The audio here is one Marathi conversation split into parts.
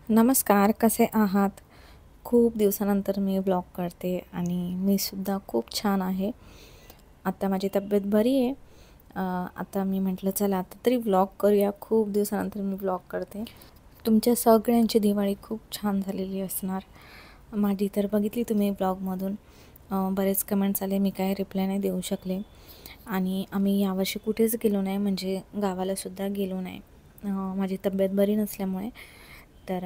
नमस्कार, कसे आहात? खूप दिवसानंतर मी ब्लॉग करते आणि मीसुद्धा खूप छान आहे. आता माझी तब्येत बरी आहे. आता मी म्हटलं चला आता तरी व्लॉग करूया. खूप दिवसानंतर मी व्लॉग करते. तुमच्या सगळ्यांची दिवाळी खूप छान झालेली असणार. माझी तर बघितली तुम्ही ब्लॉगमधून. बरेच कमेंट्स आले, मी काय रिप्लाय नाही देऊ शकले. आणि आम्ही यावर्षी कुठेच गेलो नाही, म्हणजे गावालासुद्धा गेलो नाही. माझी तब्येत बरी नसल्यामुळे. तर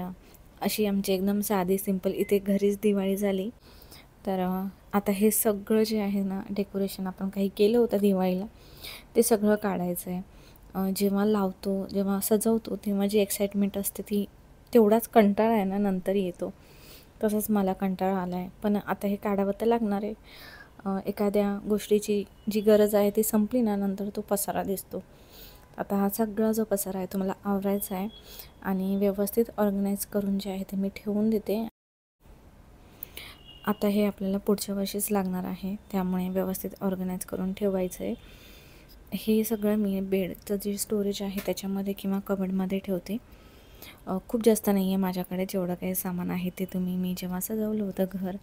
अशी आमची एकदम साधी सिंपल इथे घरीच दिवाळी झाली. तर आता हे सगळं जे आहे ना, डेकोरेशन आपण काही केलं होतं दिवाळीला, ते सगळं काढायचं आहे. जेव्हा लावतो, जेव्हा सजवतो, तेव्हा जी एक्साइटमेंट असते ती तेवढाच कंटाळा आहे ना नंतर येतो. तसंच मला कंटाळा आला आहे. पण आता हे काढावं तर लागणार आहे. एखाद्या गोष्टीची जी गरज आहे ती संपली ना, नंतर तो पसारा दिसतो. आता हा सगळा जो पसारा आहे तो मला आवरायचा आहे आणि व्यवस्थित ऑर्गनाईज करून जे आहे ते मी ठेवून देते. आता हे आपल्याला पुढच्या वर्षीच लागणार आहे, त्यामुळे व्यवस्थित ऑर्गनाईज करून ठेवायचं आहे. हे सगळं मी बेडचं जे स्टोरेज आहे त्याच्यामध्ये किंवा कबडमध्ये ठेवते. खूप जास्त नाही आहे माझ्याकडे. जेवढं काही सामान आहे ते तुम्ही मी जेव्हा सजवलं होतं घर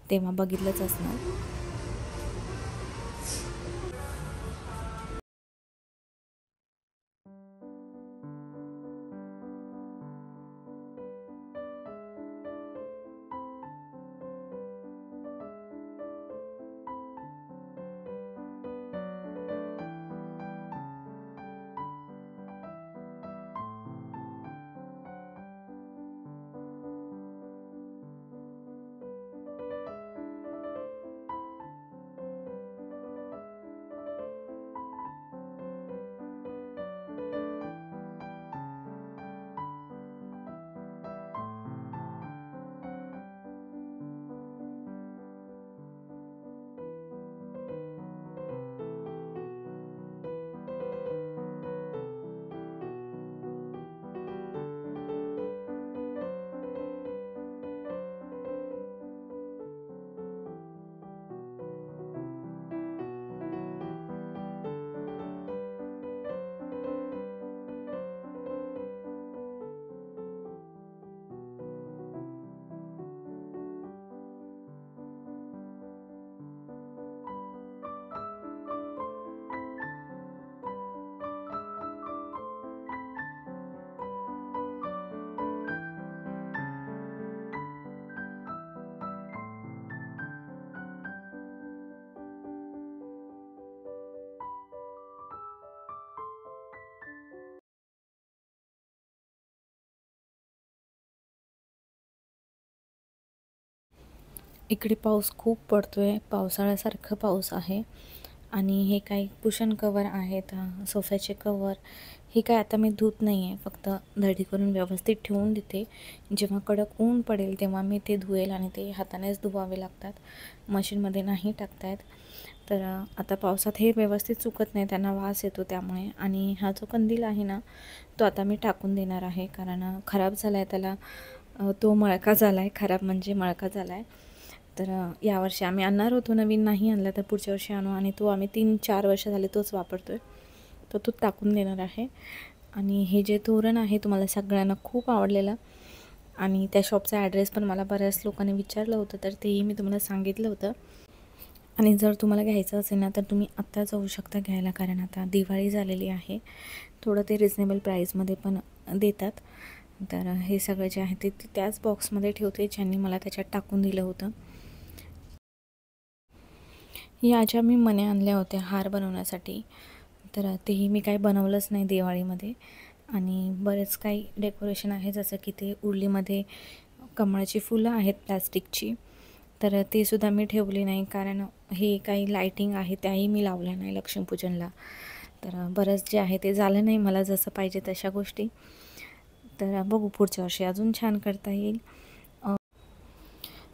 तेव्हा बघितलंच असणार. इकडे पाऊस खूप पडतो आहे, पावसाळ्यासारखं पाऊस आहे. आणि हे काही कुशन कवर आहेत, सोफ्याचे कवर, हे काय आता मी धुत नाही आहे, फक्त धडी करून व्यवस्थित ठेवून देते. जेव्हा कडक ऊन पडेल तेव्हा मी ते धुवेल आणि ते हातानेच धुवावे लागतात, मशीनमध्ये नाही टाकता येत. तर आता पावसात हे व्यवस्थित सुकत नाही, त्यांना वास येतो त्यामुळे. आणि हा जो कंदील आहे ना, तो आता मी टाकून देणार आहे, कारण खराब झाला आहे त्याला. तो मळका झाला आहे, खराब म्हणजे मळका झाला आहे. तर यावर्षी आम्ही आणणार होतो, नवीन नाही आणला तर पुढच्या वर्षी आणू. आणि तो आम्ही 3-4 वर्ष झाले तोच वापरतो आहे, तर तो टाकून देणार आहे. आणि हे जे तोरण आहे तुम्हाला सगळ्यांना खूप आवडलेलं, आणि त्या शॉपचा ॲड्रेस पण मला बऱ्याच लोकांनी विचारलं होतं, तर तेही मी तुम्हाला सांगितलं होतं. आणि जर तुम्हाला घ्यायचं असेल ना तर तुम्ही आत्ता जाऊ शकता घ्यायला, कारण आता दिवाळी झालेली आहे. थोडं ते रिजनेबल प्राईसमध्ये पण देतात. तर हे सगळं जे आहे ते त्याच बॉक्समध्ये ठेवते ज्यांनी मला त्याच्यात टाकून दिलं होतं. या ज्या मी मण्या आणल्या होत्या हार बनवण्यासाठी, तर तेही मी काही बनवलंच नाही दिवाळीमध्ये. आणि बरेच काही डेकोरेशन आहे, जसं की ते उरलीमध्ये कमळाची फुलं आहेत प्लॅस्टिकची, तर ते सुद्धा मी ठेवली नाही, कारण हे काही लायटिंग आहे त्याही मी लावल्या नाही लक्ष्मीपूजनला. तर बरंच जे आहे ते झालं नाही मला जसं पाहिजे तशा गोष्टी. तर बघू पुढच्या वर्षी अजून छान करता येईल.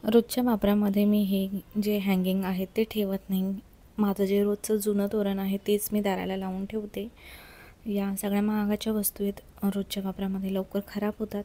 रोजच्या वापरामध्ये मी हे जे हँगिंग आहेत ते ठेवत नाही. माझं जे रोजचं जुनं तोरण आहे तेच मी दाराला लावून ठेवते. या सगळ्या महागाच्या वस्तू आहेत, रोजच्या वापरामध्ये लवकर खराब होतात.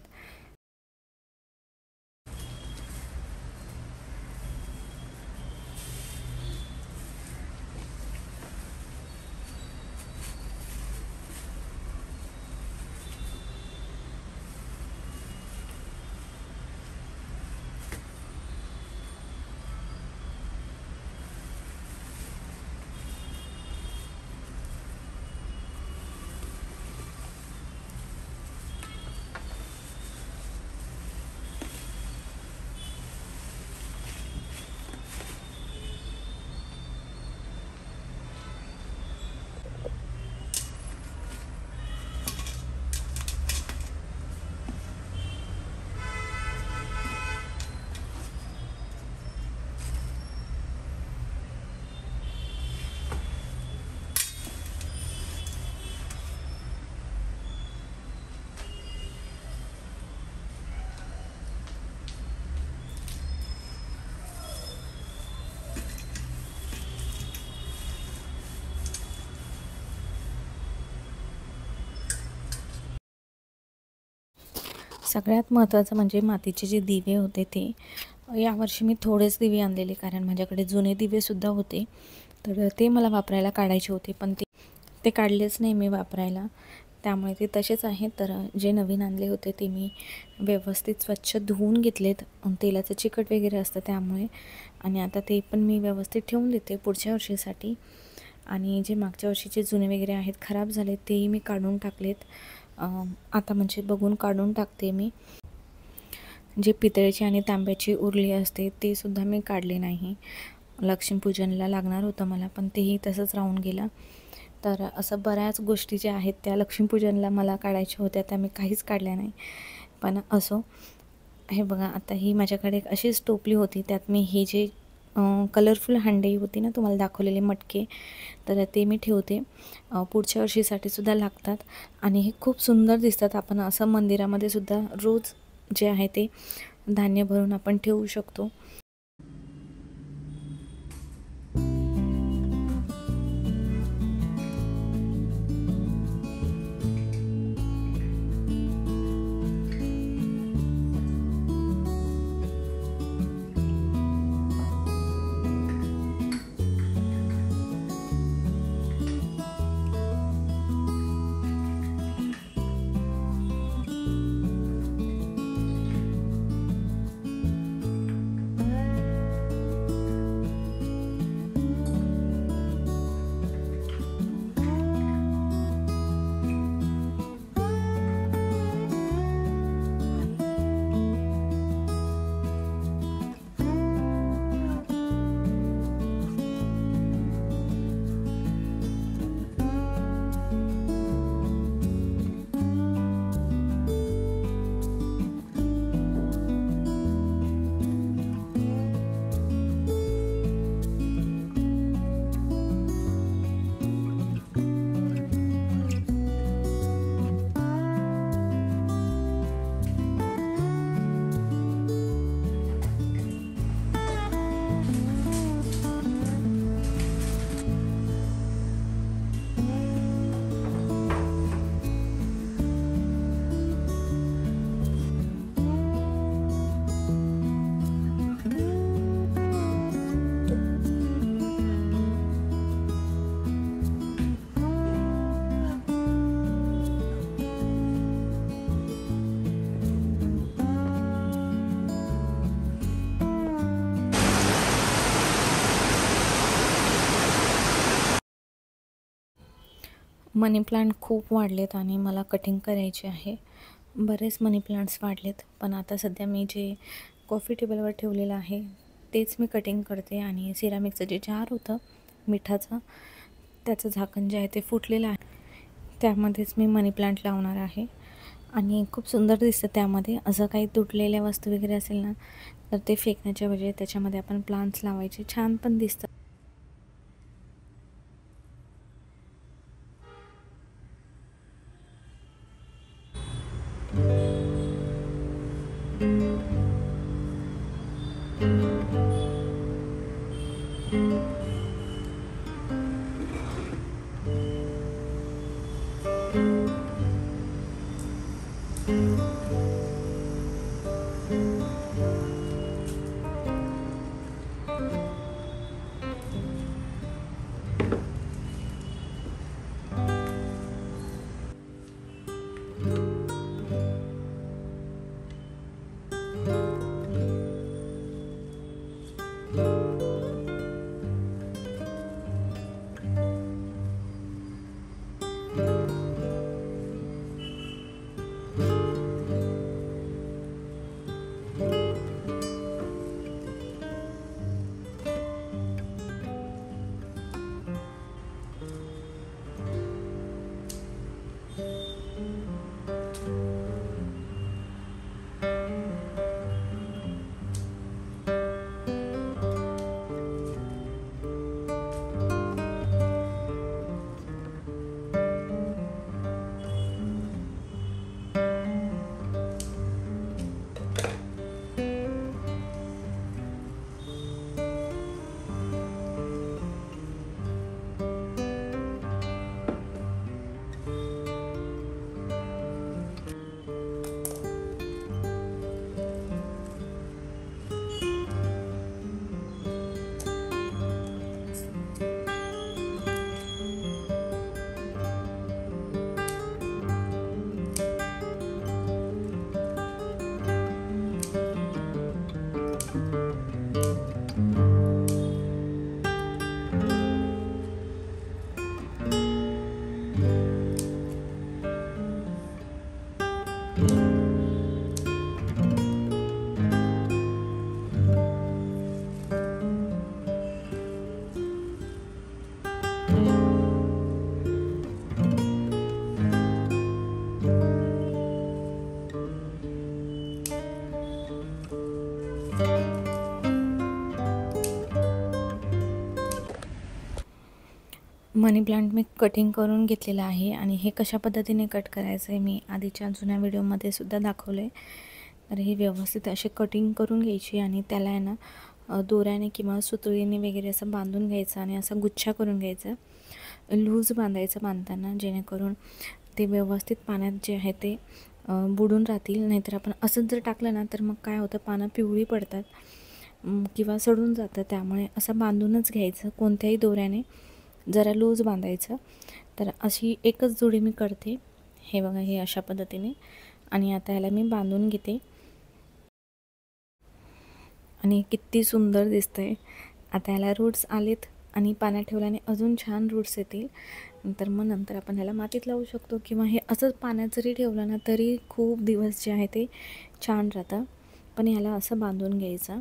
सगळ्यात महत्त्वाचं म्हणजे मातीचे जे दिवे होते ते यावर्षी मी थोडेच दिवे आणलेले, कारण माझ्याकडे जुने दिवेसुद्धा होते. तर ते मला वापरायला काढायचे होते, पण ते काढलेच नाही मी वापरायला, त्यामुळे ते तसेच आहेत. तर जे नवीन आणले होते ते मी व्यवस्थित स्वच्छ धुवून घेतलेत, तेलाचं चिकट वगैरे असतं त्यामुळे. आणि आता ते पण मी व्यवस्थित ठेवून देते पुढच्या वर्षीसाठी. आणि जे मागच्या वर्षीचे जुने वगैरे आहेत खराब झाले तेही मी काढून टाकलेत. आता म्हणजे बघून काढून टाकते मी. जे पितळेची आणि तांब्याची उरली असते ते सुद्धा मी काढले नाही. लक्ष्मीपूजनला लागणार होतं मला, पण तेही तसंच राहून गेलं. तर असं बऱ्याच गोष्टी ज्या आहेत त्या लक्ष्मीपूजनला मला काढायच्या होत्या, त्या मी काहीच काढल्या नाही. पण असो, हे बघा आता ही माझ्याकडे एक अशीच टोपली होती, त्यात मी हे जे कलरफुल हंडी होती ना तुम्हाला दाखवलेले मटके, तर ते मी ठेवते. पुढच्या वर्षीसाठी सुद्धा लागतात आणि हे खूप सुंदर दिसतात. आपण असं मंदिरामध्ये सुद्धा रोज जे आहे ते धान्य भरून आपण ठेवू शकतो. मनी प्लांट खूप वाढलेत आणि मला कटिंग करायचे आहे. बरेच मनी प्लांट्स वाढलेत, पण आता सध्या मी जे कॉफी टेबलवर ठेवलेलं आहे तेच मी कटिंग करते. आणि सिरामिकचं जे जार होतं मिठाचं, त्याचं झाकण जे आहे ते फुटलेलं आहे, त्यामध्येच मी मनी प्लांट लावणार आहे. आणि खूप सुंदर दिसतं त्यामध्ये. असं काही तुटलेल्या वस्तू वगैरे असेल ना, तर ते फेकण्याच्या ऐवजी त्याच्यामध्ये आपण प्लांट्स लावायचे, छान पण दिसतं. मनी प्लांट मी कटिंग करून घेतलेलं आहे आणि हे कशा पद्धतीने कट करायचं आहे मी आधीच्या जुन्या व्हिडिओमध्ये सुद्धा दाखवलं आहे. तर हे व्यवस्थित असे कटिंग करून घ्यायची आणि त्याला आहे ना दोऱ्याने किंवा सुतळीने वगैरे असं बांधून घ्यायचं आणि असा गुच्छा करून घ्यायचा. लूज बांधायचं बांधताना, जेणेकरून ते व्यवस्थित पाण्यात जे आहे ते बुडून राहतील. नाहीतर आपण असंच जर टाकलं ना तर मग काय होतं, पानं पिवळी पडतात किंवा सडून जातं. त्यामुळे असं बांधूनच घ्यायचं कोणत्याही दोऱ्याने, जरा लूज बांधायचं. तर अशी एकच जोडी मी करते. हे बघा, हे अशा पद्धतीने. आणि आता याला मी बांधून घेते आणि किती सुंदर दिसतंय. आता याला रूट्स आलेत आणि पाण्यात ठेवल्याने अजून छान रूट्स येतील. नंतर आपण ह्याला मातीत लावू शकतो किंवा हे असंच पाण्यात जरी ठेवलं ना तरी खूप दिवस जे आहे ते छान राहतं. पण ह्याला असं बांधून घ्यायचं.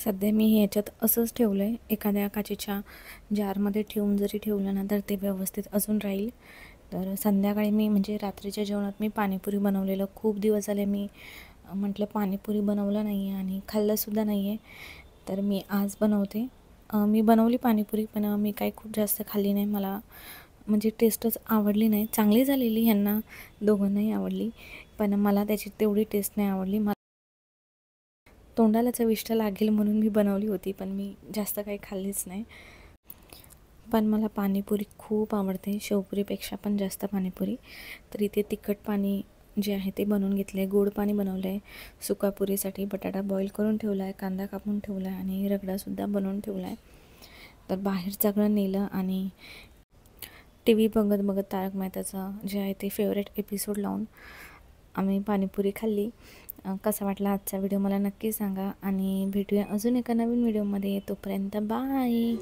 सध्या मी ह्याच्यात असंच ठेवलं आहे. एखाद्या काचेच्या जारमध्ये ठेवून जरी ठेवलं ना तर ते व्यवस्थित अजून राहील. तर संध्याकाळी मी म्हणजे रात्रीच्या जेवणात मी पाणीपुरी बनवलेलं. खूप दिवस झाले मी म्हटलं पाणीपुरी बनवलं नाही आहे आणि खाल्लंसुद्धा नाही आहे. तर मी आज बनवते. मी बनवली पाणीपुरी, पण मी काही खूप जास्त खाल्ली नाही. मला म्हणजे टेस्टच आवडली नाही. चांगली झालेली, ह्यांना दोघांनाही आवडली, पण मला त्याची तेवढी टेस्ट नाही आवडली. तोंडाला चविष्ट लागेल म्हणून मी बनवली होती, पण मी जास्त काही खाल्लीच नाही. पण मला पाणीपुरी खूप आवडते, शेवपुरीपेक्षा पण जास्त पाणीपुरी. तर इथे तिखट पाणी जे आहे ते बनवून घेतलं आहे, गोड पाणी बनवलं आहे. सुकापुरीसाठी बटाटा बॉईल करून ठेवला आहे, कांदा कापून ठेवला आहे आणि रगडासुद्धा बनवून ठेवला आहे. तर बाहेर सगळं नेलं आणि टी व्ही बघत बघत तारक मेहताचं जे आहे ते फेवरेट एपिसोड लावून आम्ही पाणीपुरी खाल्ली. कसा वाटला आजचा व्हिडिओ मला नक्की सांगा आणि भेटूया अजून एका नवीन व्हिडिओमध्ये. तोपर्यंत बाय.